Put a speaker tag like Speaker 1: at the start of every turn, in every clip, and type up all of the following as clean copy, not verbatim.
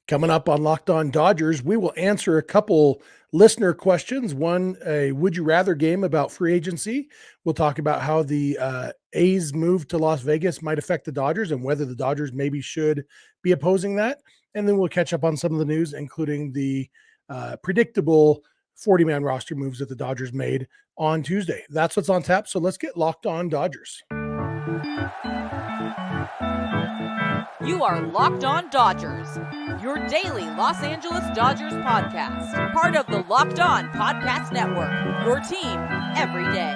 Speaker 1: Coming up on Locked On Dodgers, we will answer a couple listener questions. One, a would you rather game about free agency. We'll talk about how the A's move to Las Vegas might affect the Dodgers and whether the Dodgers maybe should be opposing that. And then we'll catch up on some of the news, including the predictable 40-man roster moves that the Dodgers made on Tuesday. That's what's on tap. So let's get Locked On Dodgers.
Speaker 2: You are Locked On Dodgers, your daily Los Angeles Dodgers podcast. Part of the Locked On Podcast Network, your team every day.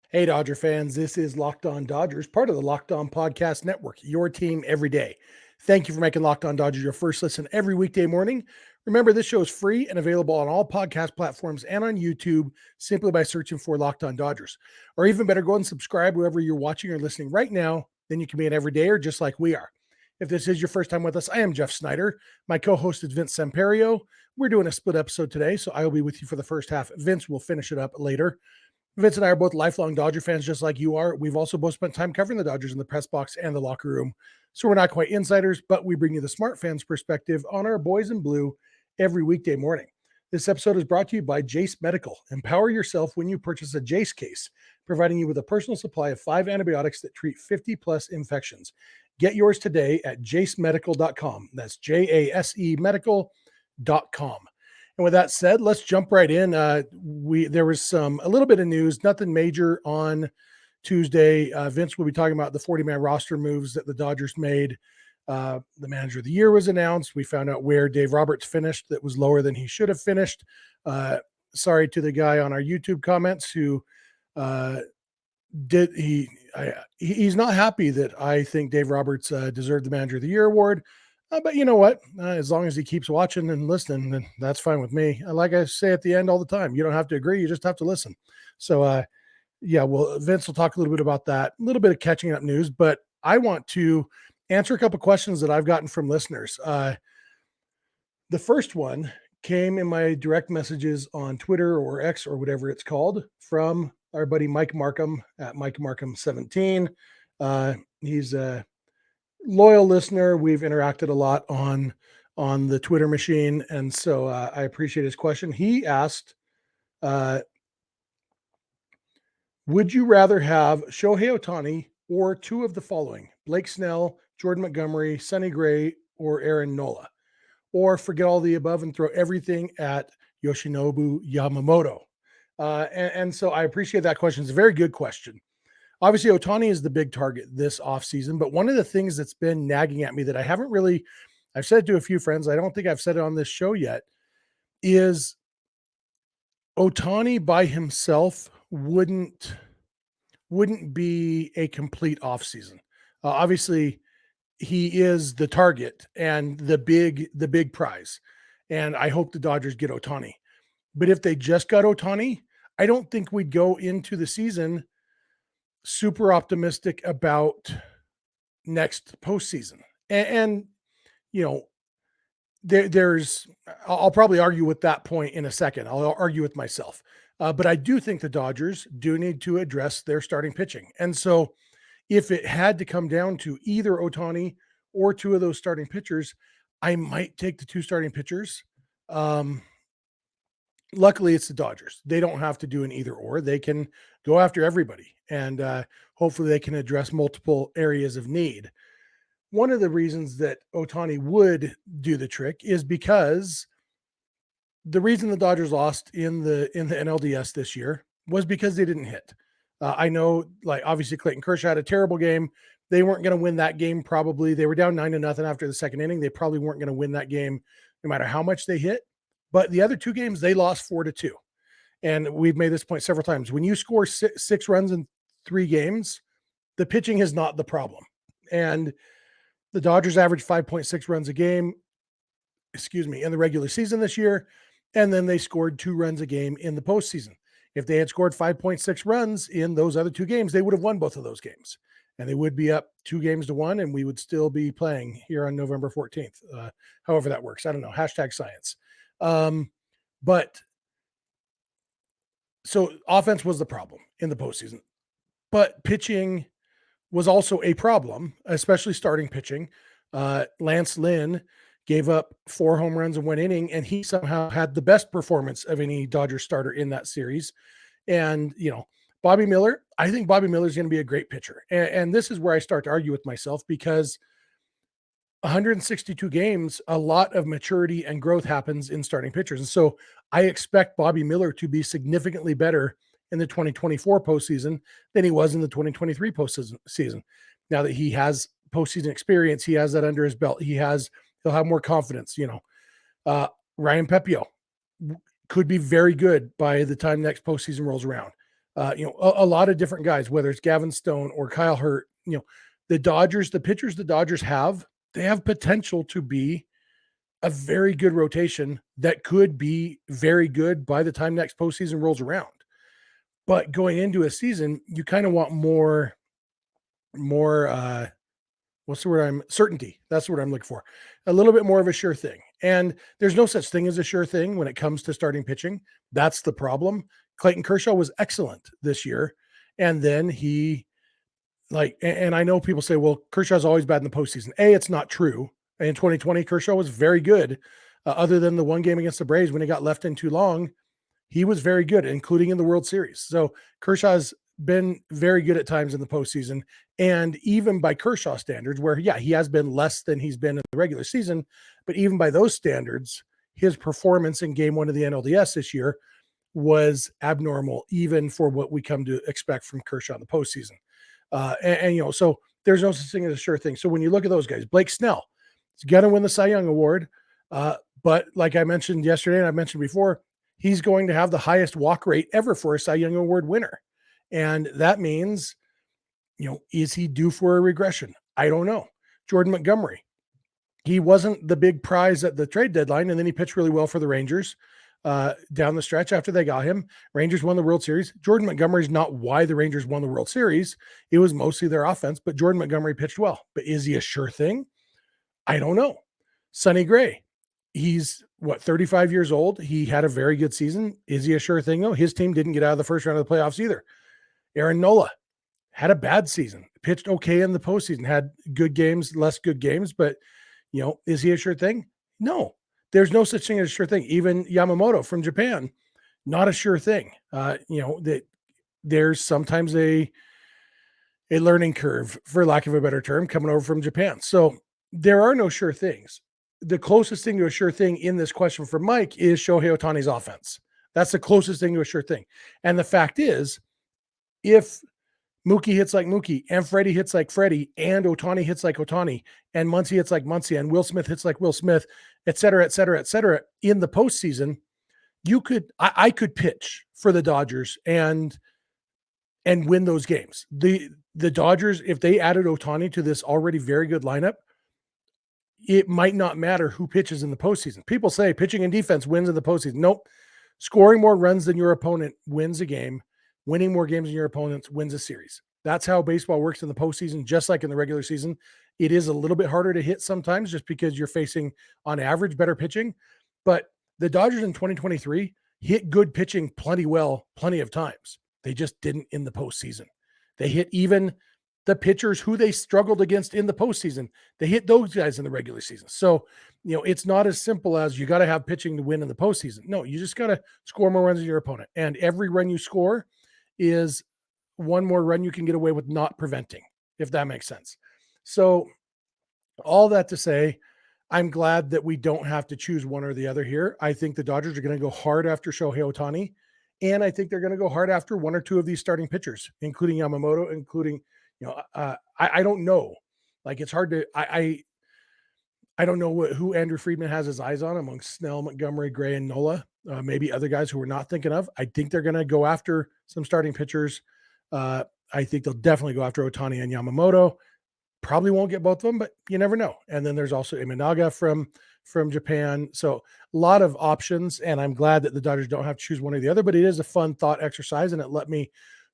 Speaker 1: Hey, Dodger fans, this is Locked On Dodgers, part of the Locked On Podcast Network, your team every day. Thank you for making Locked On Dodgers your first listen every weekday morning. Remember, this show is free and available on all podcast platforms and on YouTube simply by searching for Locked On Dodgers. Or even better, go and subscribe wherever you're watching or listening right now. Then you can be an everydayer just like we are. If this is your first time with us, I am Jeff Snider. My co-host is Vince Samperio. We're doing a split episode today, so I will be with you for the first half. Vince will finish it up later. Vince and I are both lifelong Dodger fans, just like you are. We've also both spent time covering the Dodgers in the press box and the locker room. So we're not quite insiders, but we bring you the smart fans perspective on our boys in blue every weekday morning. This episode is brought to you by Jase Medical. Empower yourself when you purchase a Jase case, providing you with a personal supply of 5 antibiotics that treat 50-plus infections. Get yours today at jasemedical.com. That's Jase medical.com. And with that said, let's jump right in. There was a little bit of news, nothing major on Tuesday. Vince will be talking about the 40-man roster moves that the Dodgers made. The manager of the year was announced. We found out where Dave Roberts finished that was lower than he should have finished. Sorry to the guy on our YouTube comments who he's not happy that I think Dave Roberts deserved the manager of the year award. But you know what? As long as he keeps watching and listening, then that's fine with me. Like I say at the end all the time, you don't have to agree. You just have to listen. So, Vince will talk a little bit about that, a little bit of catching up news. But I want to answer a couple questions that I've gotten from listeners. The first one came in my direct messages on Twitter or X or whatever it's called from our buddy Mike Markham at Mike Markham 17. He's a loyal listener. We've interacted a lot on the Twitter machine. And so I appreciate his question. He asked, would you rather have Shohei Ohtani or two of the following: Blake Snell, Jordan Montgomery, Sonny Gray, or Aaron Nola? Or forget all the above and throw everything at Yoshinobu Yamamoto? And so I appreciate that question. It's a very good question. Obviously, Ohtani is the big target this offseason, but one of the things that's been nagging at me that I've said it to a few friends, I don't think I've said it on this show yet, is Ohtani by himself wouldn't be a complete offseason. Obviously, he is the target and the big prize, and I hope the Dodgers get Ohtani. But if they just got Ohtani, I don't think we'd go into the season super optimistic about next postseason. And you know, I'll probably argue with that point in a second. I'll argue with myself. But I do think the Dodgers do need to address their starting pitching. And so if it had to come down to either Ohtani or two of those starting pitchers, I might take the two starting pitchers. Luckily, it's the Dodgers. They don't have to do an either or. They can go after everybody, and hopefully they can address multiple areas of need. One of the reasons that Ohtani would do the trick is because the reason the Dodgers lost in the NLDS this year was because they didn't hit. I know, like, obviously Clayton Kershaw had a terrible game. They weren't going to win that game. Probably they were down 9-0 after the second inning. They probably weren't going to win that game no matter how much they hit. But the other two games, they lost 4-2. And we've made this point several times. When you score six runs in 3 games, the pitching is not the problem. And the Dodgers averaged 5.6 runs a game, in the regular season this year. And then they scored 2 runs a game in the postseason. If they had scored 5.6 runs in those other 2 games, they would have won both of those games. And they would be up 2-1, and we would still be playing here on November 14th. However that works. I don't know. #science. But So offense was the problem in the postseason, but pitching was also a problem, especially starting pitching. Lance Lynn gave up 4 home runs in 1 inning, and he somehow had the best performance of any Dodgers starter in that series. And, Bobby Miller, I think Bobby Miller is going to be a great pitcher. And this is where I start to argue with myself, because 162 games, a lot of maturity and growth happens in starting pitchers. And so I expect Bobby Miller to be significantly better in the 2024 postseason than he was in the 2023 postseason. Now that he has postseason experience, he has that under his belt. He'll have more confidence. Ryan Pepio could be very good by the time next postseason rolls around. A lot of different guys, whether it's Gavin Stone or Kyle Hurt, the pitchers the Dodgers have, they have potential to be a very good rotation that could be very good by the time next postseason rolls around. But going into a season, you kind of want more what's the word? Certainty. That's what I'm looking for. A little bit more of a sure thing. And there's no such thing as a sure thing when it comes to starting pitching. That's the problem. Clayton Kershaw was excellent this year. And then and I know people say, well, Kershaw's always bad in the postseason. It's not true. In 2020, Kershaw was very good. Other than the 1 game against the Braves when he got left in too long, he was very good, including in the World Series. So Kershaw's been very good at times in the postseason. And even by Kershaw standards, where, he has been less than he's been in the regular season, but even by those standards, his performance in game 1 of the NLDS this year was abnormal, even for what we come to expect from Kershaw in the postseason. So there's no such thing as a sure thing. So when you look at those guys, Blake Snell is going to win the Cy Young Award. But like I mentioned yesterday, and I mentioned before, he's going to have the highest walk rate ever for a Cy Young Award winner. And that means, is he due for a regression? I don't know. Jordan Montgomery, he wasn't the big prize at the trade deadline, and then he pitched really well for the Rangers down the stretch after they got him. Rangers won the World Series. Jordan Montgomery is not why the Rangers won the World Series. It was mostly their offense, but Jordan Montgomery pitched well. But is he a sure thing? I don't know. Sonny Gray, he's 35 years old. He had a very good season. Is he a sure thing, though? His team didn't get out of the first round of the playoffs either. Aaron Nola had a bad season, pitched okay in the postseason, had good games, less good games, but, is he a sure thing? No, there's no such thing as a sure thing. Even Yamamoto from Japan, not a sure thing. That there's sometimes a learning curve, for lack of a better term, coming over from Japan. So there are no sure things. The closest thing to a sure thing in this question from Mike is Shohei Ohtani's offense. That's the closest thing to a sure thing. And the fact is, if Mookie hits like Mookie, and Freddie hits like Freddie, and Ohtani hits like Ohtani, and Muncy hits like Muncy, and Will Smith hits like Will Smith, et cetera, et cetera, et cetera, in the postseason, I could pitch for the Dodgers and win those games. The Dodgers, if they added Ohtani to this already very good lineup, it might not matter who pitches in the postseason. People say pitching and defense wins in the postseason. Nope. Scoring more runs than your opponent wins a game. Winning more games than your opponents wins a series. That's how baseball works in the postseason, just like in the regular season. It is a little bit harder to hit sometimes just because you're facing, on average, better pitching. But the Dodgers in 2023 hit good pitching plenty of times. They just didn't in the postseason. They hit even the pitchers who they struggled against in the postseason. They hit those guys in the regular season. So, it's not as simple as you got to have pitching to win in the postseason. No, you just got to score more runs than your opponent. And every run you score is one more run you can get away with not preventing, if that makes sense. So all that to say, I'm glad that we don't have to choose one or the other here. I think the Dodgers are going to go hard after Shohei Ohtani, and I think they're going to go hard after 1 or 2 of these starting pitchers, including Yamamoto, including, I don't know. Like, it's hard to, I don't know who Andrew Friedman has his eyes on amongst Snell, Montgomery, Gray, and Nola. Maybe other guys who we're not thinking of. I think they're going to go after some starting pitchers. I think they'll definitely go after Ohtani and Yamamoto. Probably won't get both of them, but you never know. And then there's also Imanaga from Japan. So a lot of options, and I'm glad that the Dodgers don't have to choose one or the other, but it is a fun thought exercise, and it let me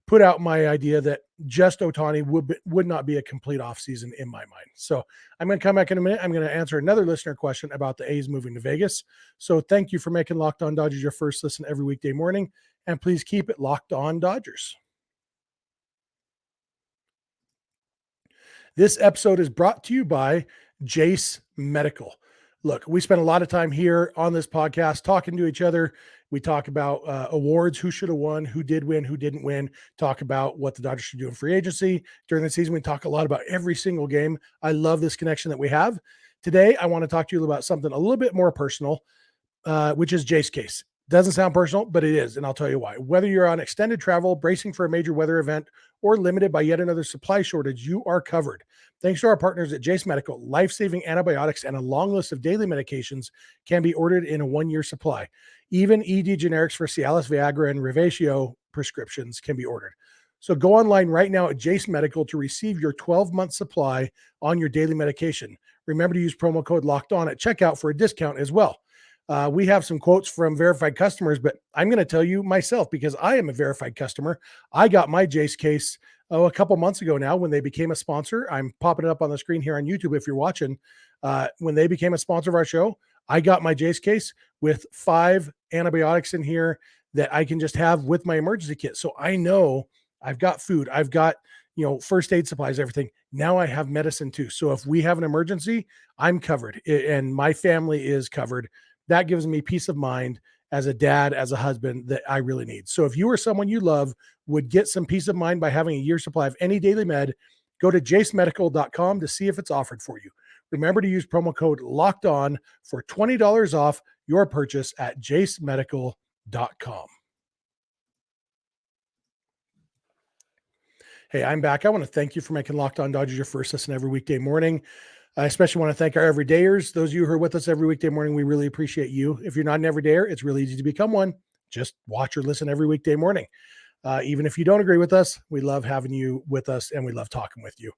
Speaker 1: put out my idea that just Ohtani would not be a complete offseason in my mind. So I'm going to come back in a minute. I'm going to answer another listener question about the A's moving to Vegas. So thank you for making Locked On Dodgers your first listen every weekday morning, and please keep it Locked On Dodgers. This episode is brought to you by Jase Medical. Look, we spend a lot of time here on this podcast talking to each other. We talk about awards, who should have won, who did win, who didn't win, talk about what the Dodgers should do in free agency. During the season, we talk a lot about every single game. I love this connection that we have. Today, I want to talk to you about something a little bit more personal, which is Jase's case. Doesn't sound personal, but it is, and I'll tell you why. Whether you're on extended travel, bracing for a major weather event, or limited by yet another supply shortage, you are covered. Thanks to our partners at Jase Medical, life-saving antibiotics and a long list of daily medications can be ordered in a 1-year supply. Even ED generics for Cialis, Viagra, and Revatio prescriptions can be ordered. So go online right now at Jase Medical to receive your 12-month supply on your daily medication. Remember to use promo code LOCKEDON at checkout for a discount as well. We have some quotes from verified customers, but I'm going to tell you myself because I am a verified customer. I got my Jase case a couple months ago now when they became a sponsor. I'm popping it up on the screen here on YouTube if you're watching. When they became a sponsor of our show, I got my Jase case with 5 antibiotics in here that I can just have with my emergency kit. So I know I've got food, I've got, first aid supplies, everything. Now I have medicine too. So if we have an emergency, I'm covered and my family is covered. That gives me peace of mind as a dad, as a husband, that I really need. So if you or someone you love would get some peace of mind by having a year's supply of any daily med, go to jasemedical.com to see if it's offered for you. Remember to use promo code LOCKEDON for $20 off your purchase at jasemedical.com. Hey, I'm back. I want to thank you for making Locked On Dodgers your first listen every weekday morning. I especially want to thank our everydayers. Those of you who are with us every weekday morning, we really appreciate you. If you're not an everydayer, it's really easy to become one. Just watch or listen every weekday morning. Even if you don't agree with us, we love having you with us and we love talking with you.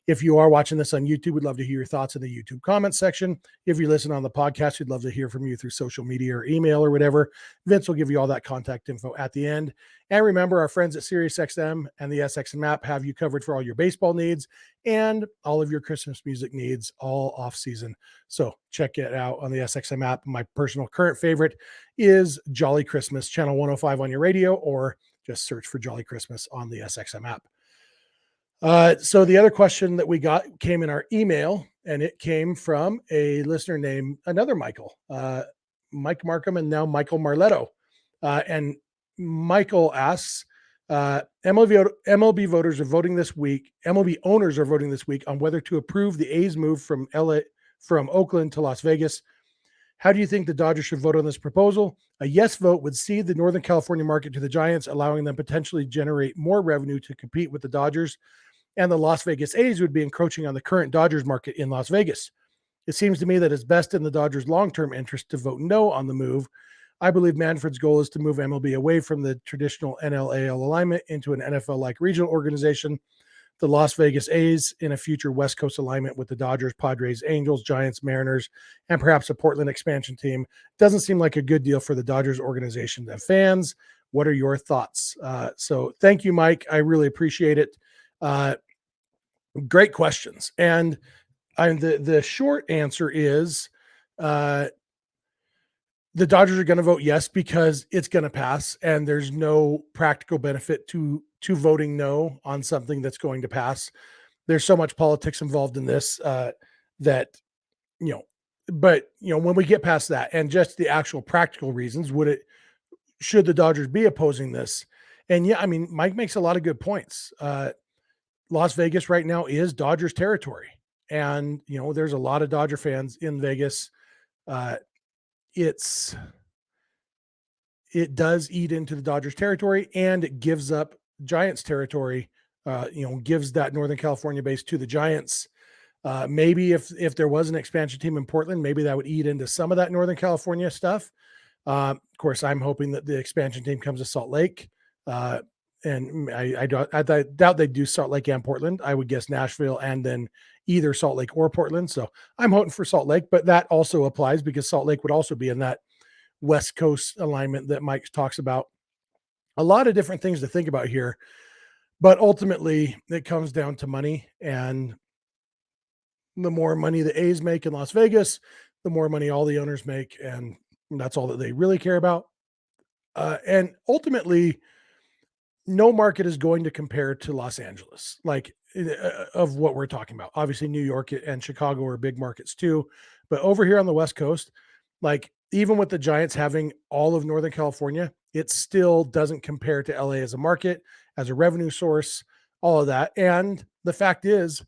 Speaker 1: If you are watching this on YouTube, we'd love to hear your thoughts in the YouTube comments section. If you listen on the podcast, we'd love to hear from you through social media or email or whatever. Vince will give you all that contact info at the end. And remember, our friends at SiriusXM and the SXM app have you covered for all your baseball needs and all of your Christmas music needs all off season. So check it out on the SXM app. My personal current favorite is Jolly Christmas, channel 105 on your radio, or just search for Jolly Christmas on the SXM app. So the other question that we got came in our email, and it came from a listener named another Michael, Mike Markham, and now Michael Marletto. And Michael asks, MLB voters are voting this week. MLB owners are voting this week on whether to approve the A's move from Oakland to Las Vegas. How do you think the Dodgers should vote on this proposal? A yes vote would cede the Northern California market to the Giants, allowing them potentially generate more revenue to compete with the Dodgers, and the Las Vegas A's would be encroaching on the current Dodgers market in Las Vegas. It seems to me that it's best in the Dodgers' long-term interest to vote no on the move. I believe Manfred's goal is to move MLB away from the traditional NL-AL alignment into an NFL-like regional organization. The Las Vegas A's in a future West Coast alignment with the Dodgers, Padres, Angels, Giants, Mariners, and perhaps a Portland expansion team doesn't seem like a good deal for the Dodgers organization and fans. What are your thoughts? So thank you, Mike. I really appreciate it. Great questions. And the short answer is the Dodgers are going to vote yes because it's going to pass, and there's no practical benefit to voting no on something that's going to pass. There's so much politics involved in this that, but when we get past that and just the actual practical reasons, should the Dodgers be opposing this? And yeah, I mean, Mike makes a lot of good points. Las Vegas right now is Dodgers territory. And, there's a lot of Dodger fans in Vegas. It does eat into the Dodgers territory, and it gives up Giants territory, gives that Northern California base to the Giants. Maybe if there was an expansion team in Portland, maybe that would eat into some of that Northern California stuff. Of course, I'm hoping that the expansion team comes to Salt Lake. And I doubt they'd do Salt Lake and Portland. I would guess Nashville and then either Salt Lake or Portland. So I'm hoping for Salt Lake, but that also applies because Salt Lake would also be in that West Coast alignment that Mike talks about. A lot of different things to think about here. But ultimately, it comes down to money, and the more money the A's make in Las Vegas, the more money all the owners make, and that's all that they really care about. And ultimately, no market is going to compare to Los Angeles, like of what we're talking about. Obviously, New York and Chicago are big markets too, but over here on the West Coast, like even with the Giants having all of Northern California, it still doesn't compare to LA as a market, as a revenue source, all of that. And the fact is,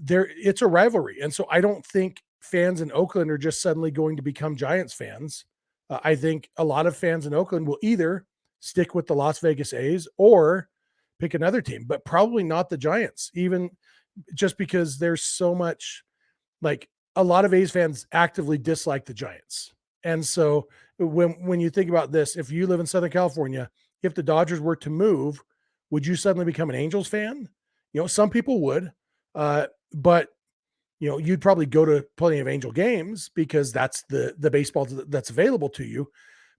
Speaker 1: it's a rivalry, and so I don't think fans in Oakland are just suddenly going to become Giants fans. I think a lot of fans in Oakland will either stick with the Las Vegas A's or pick another team, but probably not the Giants, even just because there's so much, like, a lot of A's fans actively dislike the Giants. And so when you think about this, if you live in Southern California, if the Dodgers were to move, would you suddenly become an Angels fan? Some people would, but you'd probably go to plenty of Angel games because that's the baseball that's available to you.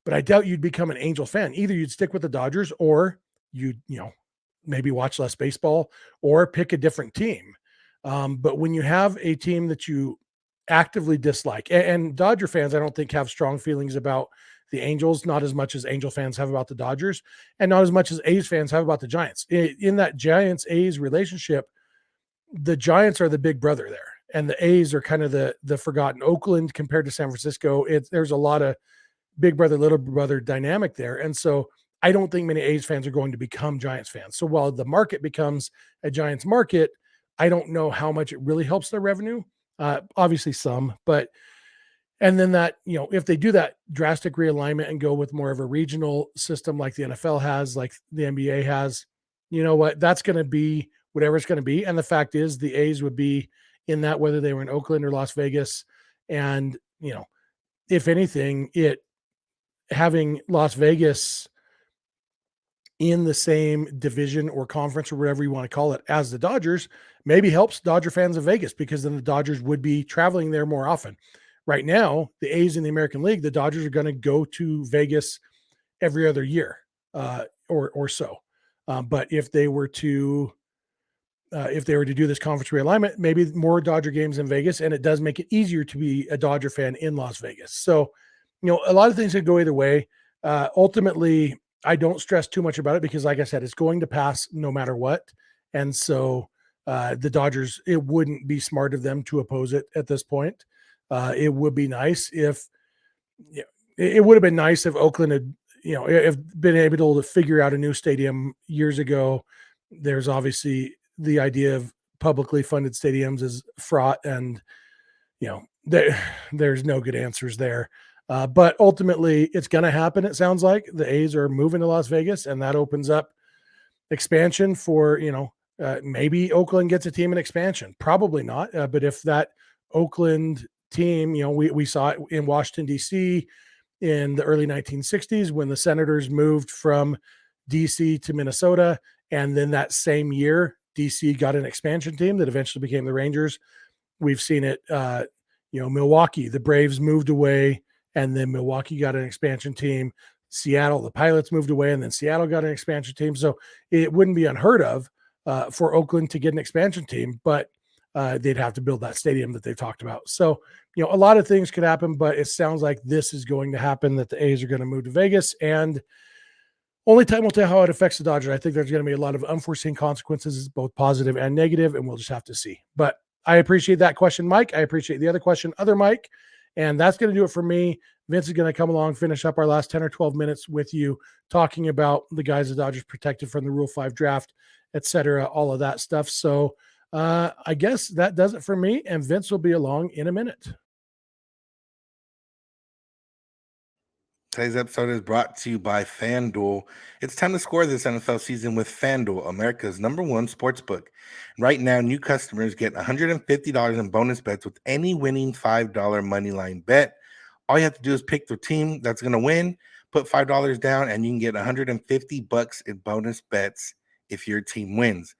Speaker 1: But I doubt you'd become an Angel fan. Either you'd stick with the Dodgers, or you'd maybe watch less baseball or pick a different team. But when you have a team that you actively dislike, and Dodger fans, I don't think have strong feelings about the Angels, not as much as Angel fans have about the Dodgers, and not as much as A's fans have about the Giants. In that Giants-A's relationship, the Giants are the big brother there, and the A's are kind of the forgotten. Oakland compared to San Francisco, there's a lot of big brother, little brother dynamic there. And so I don't think many A's fans are going to become Giants fans. So while the market becomes a Giants market, I don't know how much it really helps their revenue. Obviously some, and then that, if they do that drastic realignment and go with more of a regional system like the NFL has, like the NBA has, you know what, that's going to be whatever it's going to be. And the fact is the A's would be in that, whether they were in Oakland or Las Vegas. And, if anything, having Las Vegas in the same division or conference or whatever you want to call it as the Dodgers maybe helps Dodger fans of Vegas, because then the Dodgers would be traveling there more often. Right now, the A's in the American League, the Dodgers are going to go to Vegas every other year or so. But if they were to do this conference realignment, maybe more Dodger games in Vegas, and it does make it easier to be a Dodger fan in Las Vegas. So, a lot of things could go either way. Ultimately, I don't stress too much about it because, like I said, it's going to pass no matter what. And so the Dodgers, it wouldn't be smart of them to oppose it at this point. It would be nice if, it would have been nice if Oakland had, if been able to figure out a new stadium years ago. There's obviously the idea of publicly funded stadiums is fraught, and, there's no good answers there. But ultimately, it's going to happen. It sounds like the A's are moving to Las Vegas, and that opens up expansion for, maybe Oakland gets a team in expansion. Probably not. But if that Oakland team, we saw it in Washington, D.C. in the early 1960s when the Senators moved from D.C. to Minnesota. And then that same year, D.C. got an expansion team that eventually became the Rangers. We've seen it, Milwaukee, the Braves moved away, and then Milwaukee got an expansion team. Seattle, the Pilots moved away, and then Seattle got an expansion team. So it wouldn't be unheard of for Oakland to get an expansion team, but they'd have to build that stadium that they've talked about. So, a lot of things could happen, but it sounds like this is going to happen, that the A's are going to move to Vegas, and only time will tell how it affects the Dodgers. I think there's going to be a lot of unforeseen consequences, both positive and negative, and we'll just have to see. But I appreciate that question, Mike. I appreciate the other question, other Mike. And that's going to do it for me. Vince is going to come along, finish up our last 10 or 12 minutes with you, talking about the guys the Dodgers protected from the Rule 5 draft, et cetera, all of that stuff. So I guess that does it for me, and Vince will be along in a minute.
Speaker 3: Today's episode is brought to you by FanDuel. It's time to score this NFL season with FanDuel, America's #1 sportsbook. Right now, new customers get $150 in bonus bets with any winning $5 moneyline bet. All you have to do is pick the team that's going to win, put $5 down, and you can get $150 in bonus bets if your team wins.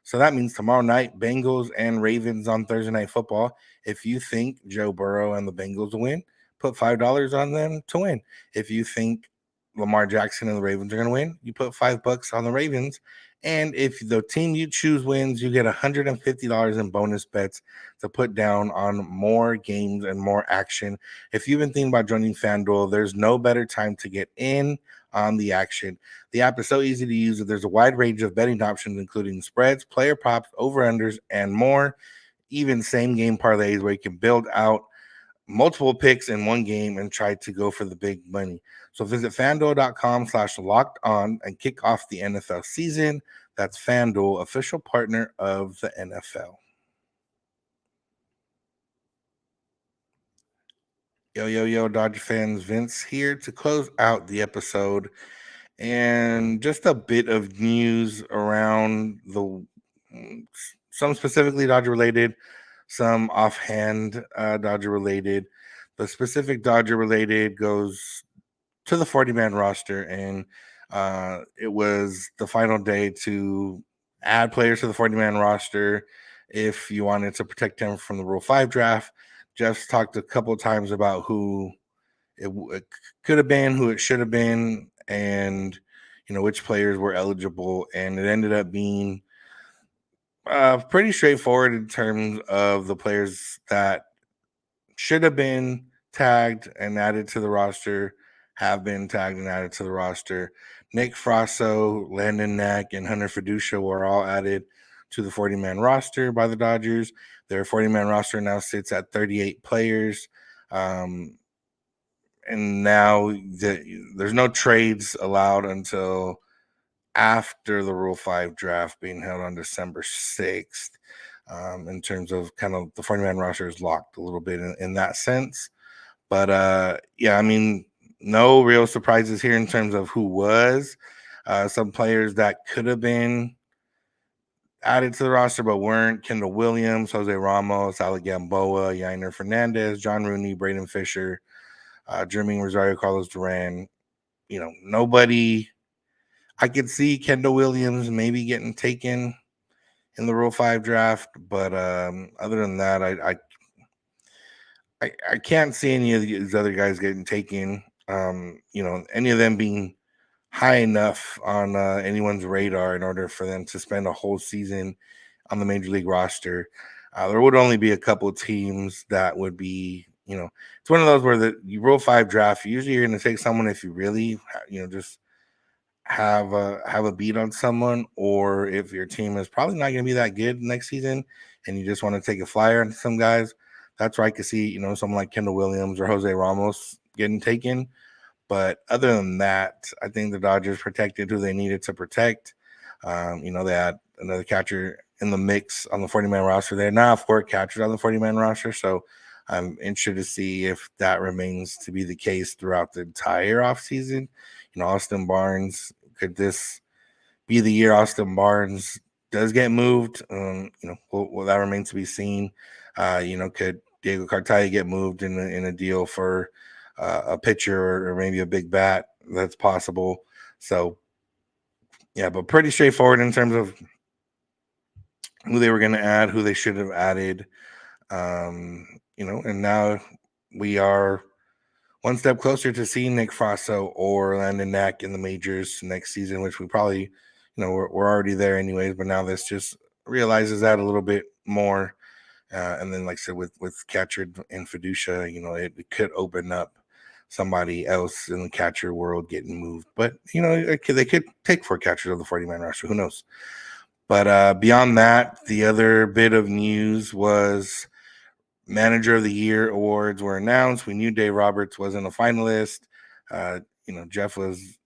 Speaker 3: So that means tomorrow night, Bengals and Ravens on Thursday Night Football. If you think Joe Burrow and the Bengals will win, put $5 on them to win. If you think Lamar Jackson and the Ravens are going to win, you put $5 on the Ravens And if the team you choose wins, you get $150 in bonus bets to put down on more games and more action. If you've been thinking about joining FanDuel, there's no better time to get in on the action. The app is so easy to use that there's a wide range of betting options, including spreads, player props, over-unders, and more. Even same game parlays where you can build out multiple picks in one game and try to go for the big money. So visit fanduel.com/locked on and kick off the NFL season. That's FanDuel, official partner of the NFL. Yo, Dodger fans, Vince here to close out the episode. And just a bit of news around some specifically Dodger related, some offhand Dodger related. The specific Dodger related goes to the 40-man roster, and it was the final day to add players to the 40-man roster if you wanted to protect him from the Rule 5 draft. Jeff's talked a couple of times about who it could have been, who it should have been, and which players were eligible, and it ended up being pretty straightforward in terms of the players that should have been tagged and added to the roster, have been tagged and added to the roster. Nick Frasso, Landon Knack, and Hunter Fiducia were all added to the 40-man roster by the Dodgers. Their 40-man roster now sits at 38 players. And now there's no trades allowed until after the Rule 5 draft being held on December 6th. In terms of kind of the 40-man roster is locked a little bit in that sense. But no real surprises here in terms of who was. Some players that could have been added to the roster but weren't: Kendall Williams, Jose Ramos, Alec Gamboa, Yainer Fernandez, John Rooney, Braden Fisher, Jermaine Rosario, Carlos Duran. Nobody. I could see Kendall Williams maybe getting taken in the Rule 5 draft, but other than that, I can't see any of these other guys getting taken. Any of them being high enough on anyone's radar in order for them to spend a whole season on the major league roster. There would only be a couple of teams that would be, it's one of those where you Rule 5 draft, usually you're going to take someone if you really, just have a beat on someone, or if your team is probably not going to be that good next season and you just want to take a flyer on some guys. That's where I could see, someone like Kendall Williams or Jose Ramos getting taken. But other than that, I think the Dodgers protected who they needed to protect. They had another catcher in the mix on the 40-man roster. They now have 4 catchers on the 40-man roster, so I'm interested to see if that remains to be the case throughout the entire offseason. Austin Barnes, could this be the year Austin Barnes does get moved? Well, that remains to be seen. Could Diego Cartaya get moved in a deal for a pitcher or maybe a big bat? That's possible. So, yeah, but pretty straightforward in terms of who they were going to add, who they should have added. And now we are one step closer to seeing Nick Frasso or Landon Knack in the majors next season, which we probably, we're already there anyways, but now this just realizes that a little bit more. And then, like I said, with catcher and Fiducia, it could open up somebody else in the catcher world getting moved. But, they could take 4 catchers of the 40-man roster. Who knows? But beyond that, the other bit of news was Manager of the Year awards were announced. We knew Dave Roberts wasn't a finalist. Jeff was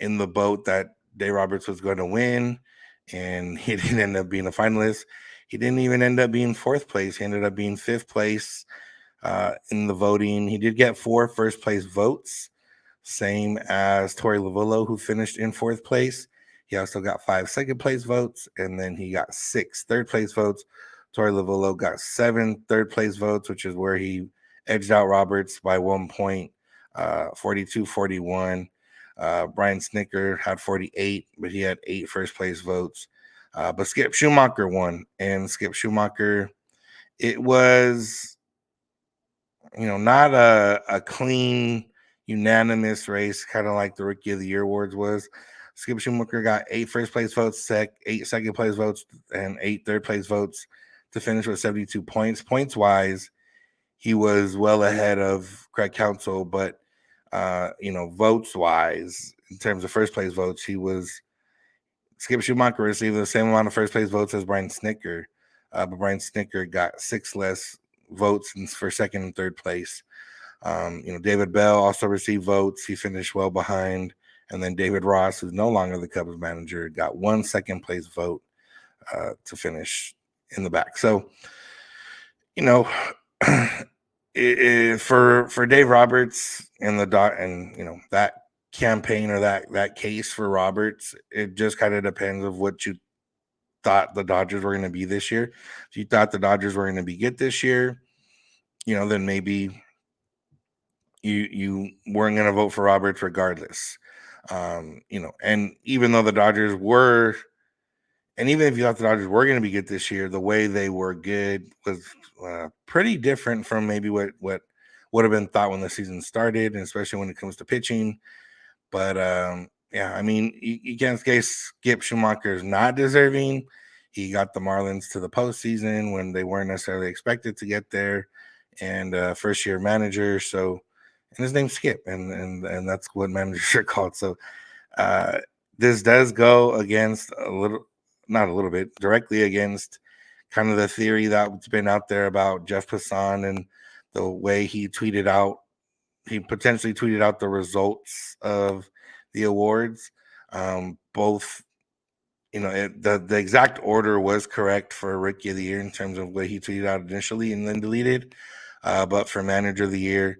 Speaker 3: in the boat that Dave Roberts was going to win, and he didn't end up being a finalist. He didn't even end up being 4th place. He ended up being 5th place in the voting. He did get 4 first-place votes, same as Torey Lovullo, who finished in 4th place. He also got 5 second-place votes, and then he got 6 third-place votes. Torey Lovullo got 7 third-place votes, which is where he edged out Roberts by 1 point, 42-41. Brian Snicker had 48, but he had 8 first-place votes. But Skip Schumacher won, and Skip Schumacher, it was, not a clean, unanimous race, kind of like the Rookie of the Year awards was. Skip Schumacher got 8 first place votes, 8 second place votes, and 8 third place votes to finish with 72 points. Points wise, he was well ahead of Craig Counsell, but votes wise, in terms of first place votes, Skip Schumacher received the same amount of first place votes as Brian Snitker, but Brian Snitker got 6 less votes for second and third place. David Bell also received votes. He finished well behind. And then David Ross, who's no longer the Cubs manager, got 1 second place vote to finish in the back. So, for Dave Roberts and that campaign or that case for Roberts, it just kind of depends of what you thought the Dodgers were going to be this year. If you thought the Dodgers were going to be good this year, then maybe you weren't going to vote for Roberts regardless. And even though the Dodgers were, and even if you thought the Dodgers were going to be good this year, the way they were good was pretty different from maybe what would have been thought when the season started, and especially when it comes to pitching. But you can't say Skip Schumacher is not deserving. He got the Marlins to the postseason when they weren't necessarily expected to get there, and first year manager. So, and his name's Skip, and that's what managers are called. So, this does go against directly against kind of the theory that's been out there about Jeff Passan and the way he potentially tweeted out the results of the awards. Both, the exact order was correct for Rookie of the Year in terms of what he tweeted out initially and then deleted. But for Manager of the Year,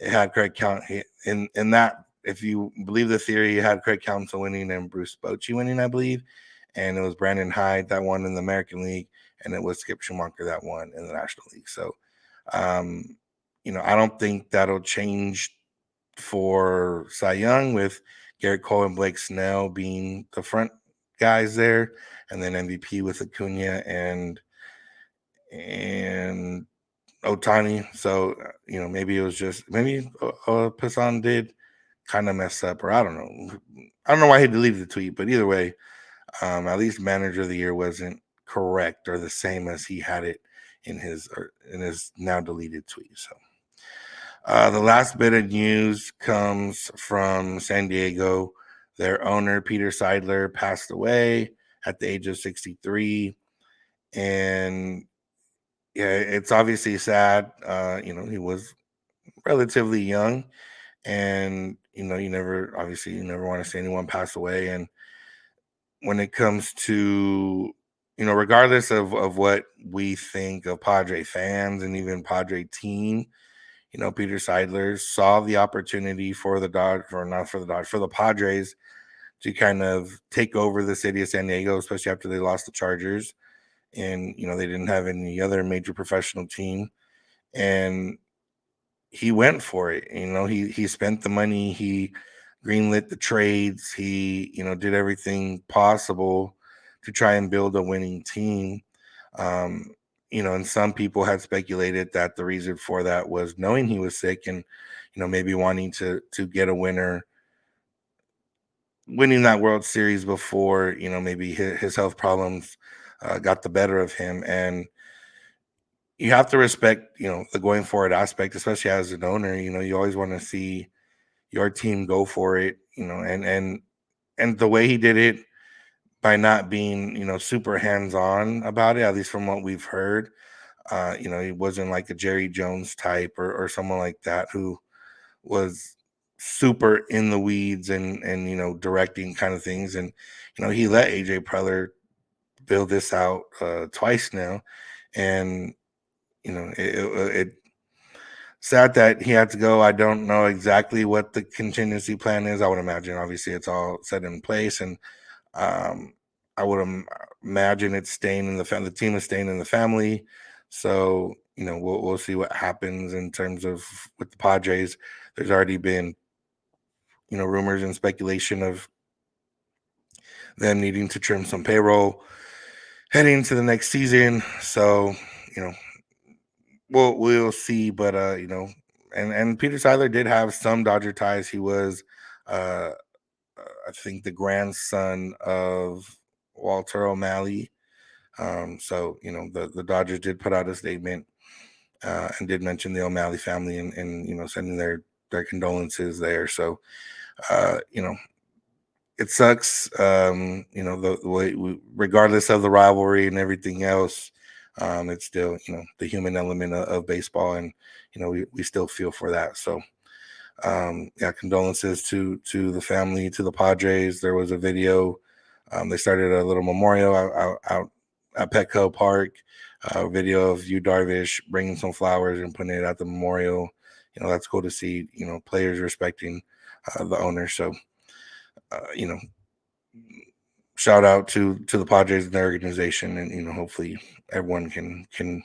Speaker 3: it had Craig Counsell in that. If you believe the theory, it had Craig Counsell winning and Bruce Bochy winning, I believe. And it was Brandon Hyde that won in the American League, and it was Skip Schumacher that won in the National League. So, I don't think that'll change for Cy Young with Garrett Cole and Blake Snell being the front guys there, and then MVP with Acuna and Ohtani. So, maybe it was just Passan did kind of mess up, or I don't know. I don't know why he deleted the tweet, but either way, at least Manager of the Year wasn't correct or the same as he had it in his now deleted tweet. So, the last bit of news comes from San Diego. Their owner, Peter Seidler, passed away at the age of 63. And yeah, it's obviously sad. He was relatively young, and you never want to see anyone pass away. And when it comes to regardless of what we think of Padre fans and even Padre team, Peter Seidler saw the opportunity for the Padres to kind of take over the city of San Diego, especially after they lost the Chargers, and they didn't have any other major professional team, and he went for it. He spent the money, he greenlit the trades, he did everything possible to try and build a winning team. And some people had speculated that the reason for that was knowing he was sick and maybe wanting to get a winning that World Series before maybe his health problems got the better of him. And you have to respect the going forward aspect, especially as an owner. You always want to see your team go for it, and the way he did it, by not being super hands-on about it, at least from what we've heard. He wasn't like a Jerry Jones type or someone like that who was super in the weeds and directing kind of things. And he let AJ Preller build this out twice now, and it sad that he had to go. I don't know exactly what the contingency plan is. I would imagine obviously it's all set in place, and I would imagine it's staying in the team is staying in the family. So we'll see what happens in terms of with the Padres. There's already been rumors and speculation of them needing to trim some payroll heading into the next season. So we'll see. But and Peter Seidler did have some Dodger ties. He was a I think the grandson of Walter O'Malley. So, the Dodgers did put out a statement and did mention the O'Malley family and sending their condolences there. So, it sucks. The way, regardless of the rivalry and everything else, it's still, the human element of baseball. And, we still feel for that. So, condolences to the family, to the Padres. There was a video. They started a little memorial out at Petco Park. Video of Yu Darvish bringing some flowers and putting it at the memorial. That's cool to see. Players respecting the owner. So, shout out to the Padres and their organization, and hopefully everyone can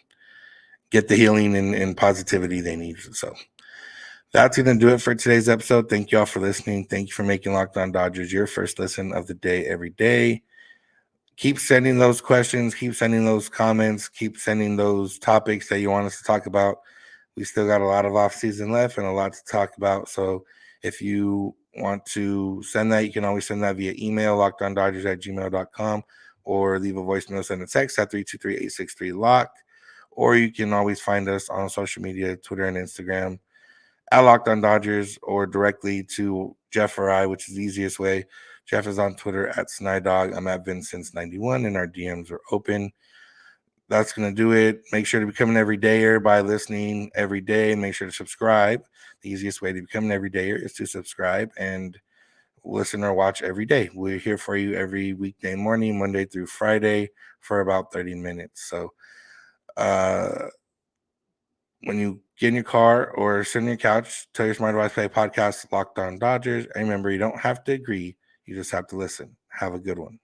Speaker 3: get the healing and positivity they need. So. That's going to do it for today's episode. Thank you all for listening. Thank you for making Locked On Dodgers your first listen of the day every day. Keep sending those questions. Keep sending those comments. Keep sending those topics that you want us to talk about. We still got a lot of offseason left and a lot to talk about. So if you want to send that, you can always send that via email, lockedondodgers@gmail.com, or leave a voicemail, send a text at 323-863-LOCK. Or you can always find us on social media, Twitter and Instagram, at Locked On Dodgers, or directly to Jeff or I, which is the easiest way. Jeff is on Twitter at Snider. I'm at Vincent91, and our DMs are open. That's going to do it. Make sure to become an everydayer by listening every day. Make sure to subscribe. The easiest way to become an everydayer is to subscribe and listen or watch every day. We're here for you every weekday morning, Monday through Friday, for about 30 minutes. So, when you get in your car or sit on your couch, tell your smart device play podcast Locked On Dodgers. And remember, you don't have to agree. You just have to listen. Have a good one.